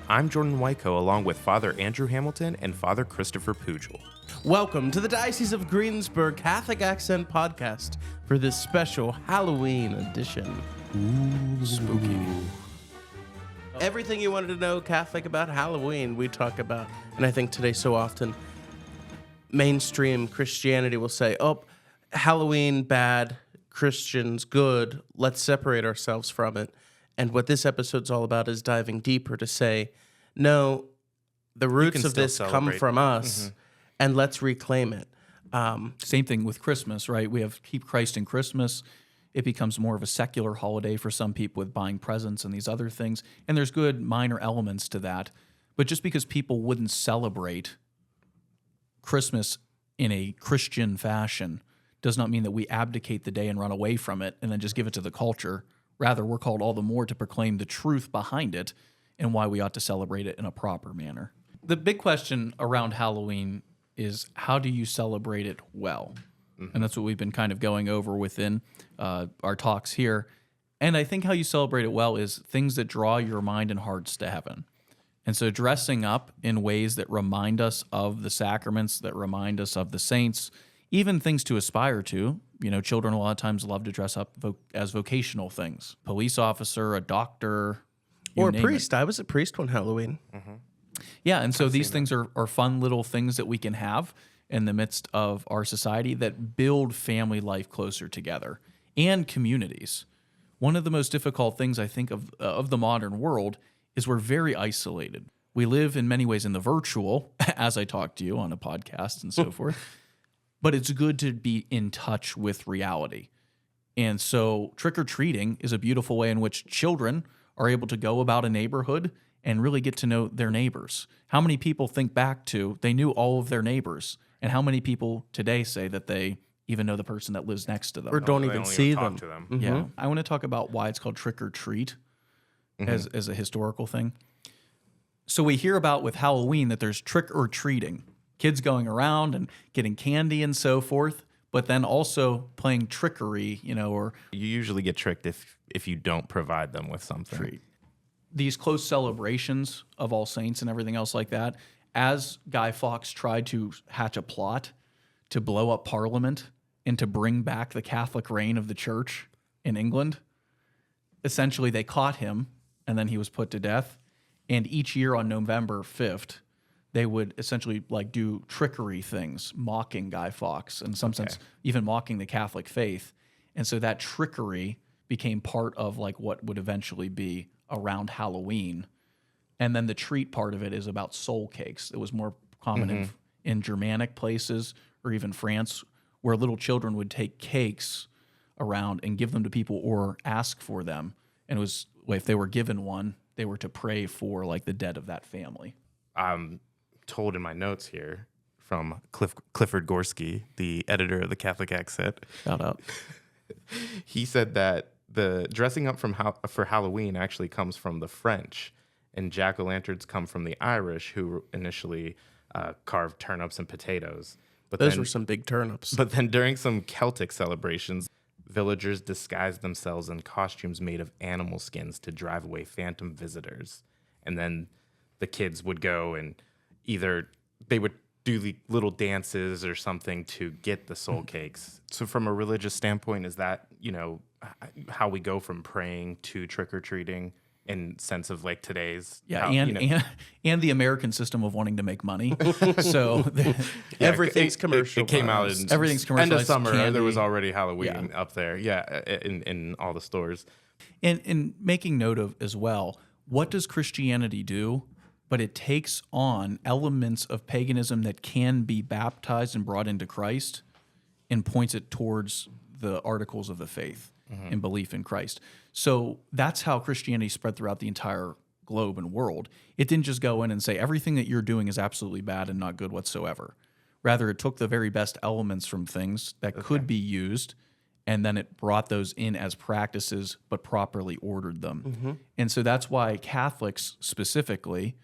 I'm Jordan Whiteko, along with Father Andrew Hamilton and Father Christopher Pujol. Welcome to the Diocese of Greensburg Catholic Accent Podcast for this special Halloween edition. Ooh, spooky. Everything you wanted to know Catholic about Halloween, we talk about. And I think today so often, mainstream Christianity will say, oh, Halloween, bad, Christians, good, let's separate ourselves from it. And what this episode's all about is diving deeper to say, no, the roots of this come from us, and let's reclaim it. Same thing with Christmas, right? We have Keep Christ in Christmas. It becomes more of a secular holiday for some people with buying presents and these other things. And there's good minor elements to that. But just because people wouldn't celebrate Christmas in a Christian fashion does not mean that we abdicate the day and run away from it and then just give it to the culture. Rather, we're called all the more to proclaim the truth behind it and why we ought to celebrate it in a proper manner. The big question around Halloween is, how do you celebrate it well? And that's what we've been kind of going over within our talks here. And I think how you celebrate it well is things that draw your mind and hearts to heaven. And so dressing up in ways that remind us of the sacraments, that remind us of the saints, even things to aspire to. You know, children a lot of times love to dress up as vocational things. Police officer, a doctor, or a priest. I was a priest on Halloween. Yeah, and so these things are fun little things that we can have in the midst of our society that build family life closer together and communities. One of the most difficult things I think of the modern world is we're very isolated. We live in many ways in the virtual, as I talk to you on a podcast and so forth. But it's good to be in touch with reality. And so trick-or-treating is a beautiful way in which children are able to go about a neighborhood and really get to know their neighbors. How many people think back to they knew all of their neighbors? And how many people today say that they even know the person that lives next to them? Or don't even see them. To them. Yeah. I want to talk about why it's called trick-or-treat as a historical thing. So we hear about with Halloween that there's trick-or-treating. Kids going around and getting candy and so forth, but then also playing trickery, or You usually get tricked if you don't provide them with something. treat. These close celebrations of All Saints and everything else like that, as Guy Fawkes tried to hatch a plot to blow up Parliament and to bring back the Catholic reign of the Church in England, essentially they caught him and then he was put to death. And each year on November 5th, they would essentially do trickery things, mocking Guy Fawkes, in some sense, even mocking the Catholic faith. And so that trickery became part of what would eventually be around Halloween. And then the treat part of it is about soul cakes. It was more common in Germanic places or even France, where little children would take cakes around and give them to people or ask for them. And it was, if they were given one, they were to pray for the dead of that family. Told in my notes here from Clifford Gorski, the editor of the Catholic Accent. Shout out. He said that the dressing up for Halloween actually comes from the French, and jack-o'-lanterns come from the Irish, who initially carved turnips and potatoes. But Those were some big turnips. But then during some Celtic celebrations, villagers disguised themselves in costumes made of animal skins to drive away phantom visitors. And then the kids would go and either they would do the little dances or something to get the soul cakes. So from a religious standpoint, is that, how we go from praying to trick-or-treating in sense of today's... Yeah, and the American system of wanting to make money. So everything's commercial. It came out in everything's commercialized. End of summer, candy. there was already Halloween up there. Yeah, in all the stores. And making note of as well, what does Christianity do? But it takes on elements of paganism that can be baptized and brought into Christ and points it towards the articles of the faith and belief in Christ. So that's how Christianity spread throughout the entire globe and world. It didn't just go in and say everything that you're doing is absolutely bad and not good whatsoever. Rather, it took the very best elements from things that could be used, and then it brought those in as practices, but properly ordered them. And so that's why Catholics specifically,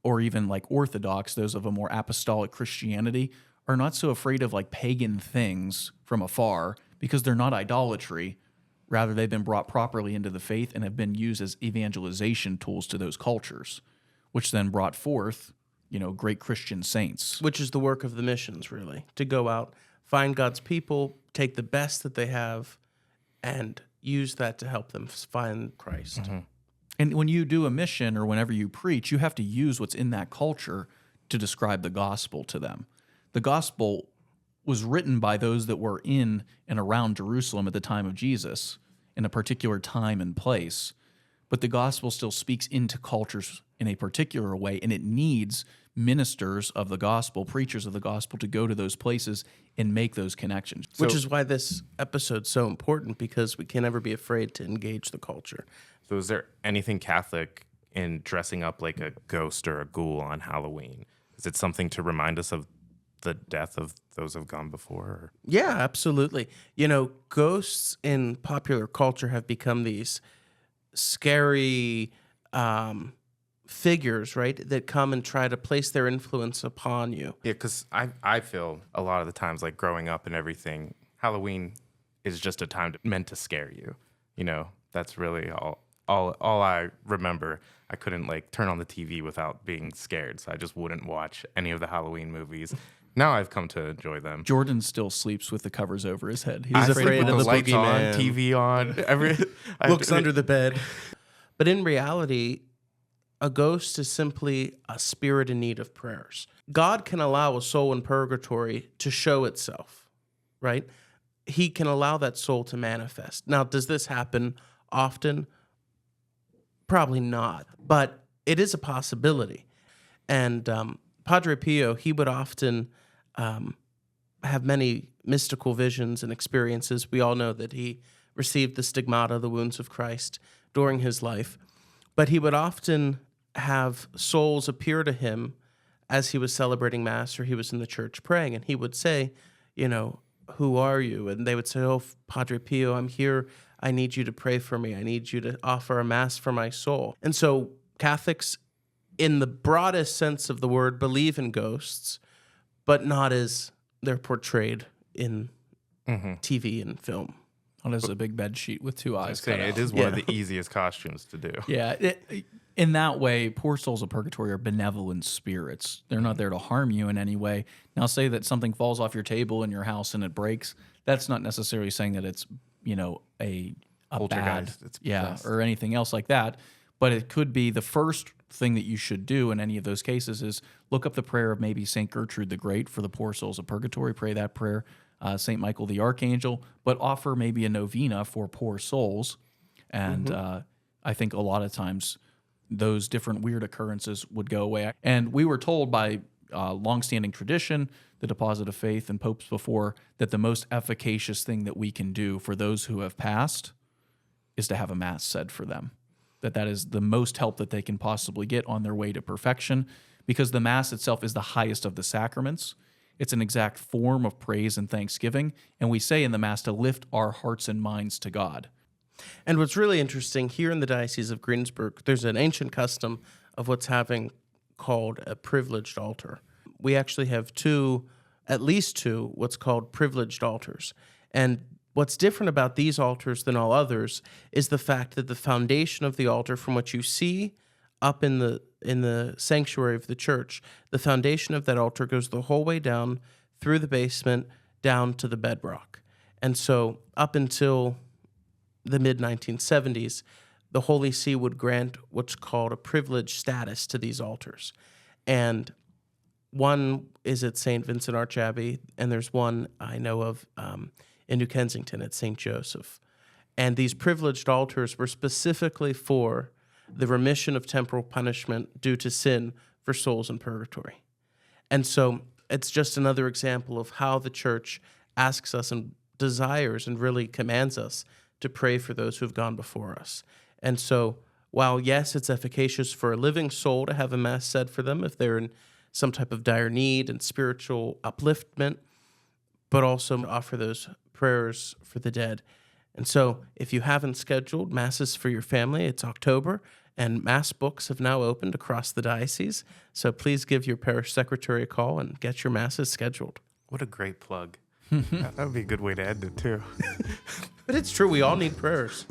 or even Orthodox, those of a more apostolic Christianity, are not so afraid of pagan things from afar because they're not idolatry. Rather, they've been brought properly into the faith and have been used as evangelization tools to those cultures. which then brought forth, great Christian saints. Which is the work of the missions, really, to go out, find God's people, take the best that they have, and use that to help them find Christ. Mm-hmm. And when you do a mission or whenever you preach, you have to use what's in that culture to describe the gospel to them. The gospel was written by those that were in and around Jerusalem at the time of Jesus in a particular time and place. But the gospel still speaks into cultures in a particular way, and it needs ministers of the gospel, preachers of the gospel, to go to those places and make those connections. Which is why this episode's so important, because we can never be afraid to engage the culture. So is there anything Catholic in dressing up like a ghost or a ghoul on Halloween? Is it something to remind us of the death of those who have gone before? Or? Yeah, absolutely. Ghosts in popular culture have become these scary figures, right, that come and try to place their influence upon you. Yeah, because I feel a lot of the times, like growing up and everything, Halloween is just a time meant to scare you. That's really all I remember. I couldn't turn on the TV without being scared, so I just wouldn't watch any of the Halloween movies. Now I've come to enjoy them. Jordan still sleeps with the covers over his head. He's afraid of the lights on, boogeyman. TV on. Looks under the bed. But in reality, a ghost is simply a spirit in need of prayers. God can allow a soul in purgatory to show itself, right? He can allow that soul to manifest. Now, does this happen often? Probably not, but it is a possibility. And Padre Pio, he would often have many mystical visions and experiences. We all know that he received the stigmata, the wounds of Christ, during his life. But he would often have souls appear to him as he was celebrating Mass or he was in the church praying. And he would say, who are you? And they would say, oh, Padre Pio, I'm here. I need you to pray for me. I need you to offer a Mass for my soul. And so Catholics, in the broadest sense of the word, believe in ghosts, but not as they're portrayed in TV and film. Not as a big bed sheet with two eyes cut out. It is one of the easiest costumes to do. Yeah. In that way, poor souls of purgatory are benevolent spirits. They're not there to harm you in any way. Now, say that something falls off your table in your house and it breaks. That's not necessarily saying that it's, a bad, or anything else like that. But it could be the first thing that you should do in any of those cases is look up the prayer of maybe St. Gertrude the Great for the poor souls of purgatory. Pray that prayer. St. Michael the Archangel, but offer maybe a novena for poor souls. And I think a lot of times those different weird occurrences would go away. And we were told by longstanding tradition, the deposit of faith and popes before, that the most efficacious thing that we can do for those who have passed is to have a Mass said for them. That is the most help that they can possibly get on their way to perfection, because the Mass itself is the highest of the sacraments. It's an exact form of praise and thanksgiving, and we say in the Mass to lift our hearts and minds to God. And what's really interesting, here in the Diocese of Greensburg, there's an ancient custom of what's having called a privileged altar. We actually have at least two, what's called privileged altars. And what's different about these altars than all others is the fact that the foundation of the altar, from what you see up in the sanctuary of the church, the foundation of that altar goes the whole way down through the basement down to the bedrock. And so up until the mid-1970s, the Holy See would grant what's called a privileged status to these altars. And one is at St. Vincent Archabbey, and there's one I know of in New Kensington at St. Joseph. And these privileged altars were specifically for the remission of temporal punishment due to sin for souls in purgatory. And so it's just another example of how the church asks us and desires and really commands us to pray for those who have gone before us. And so while, yes, it's efficacious for a living soul to have a Mass said for them if they're in some type of dire need and spiritual upliftment, but also offer those prayers for the dead. And so if you haven't scheduled Masses for your family, it's October, and Mass books have now opened across the diocese. So please give your parish secretary a call and get your Masses scheduled. What a great plug. That would be a good way to end it, too. But it's true, we all need prayers.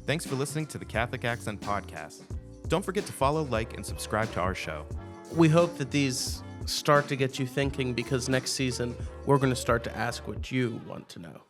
Thanks for listening to the Catholic Accent Podcast. Don't forget to follow, like, and subscribe to our show. We hope that these start to get you thinking, because next season we're going to start to ask what you want to know.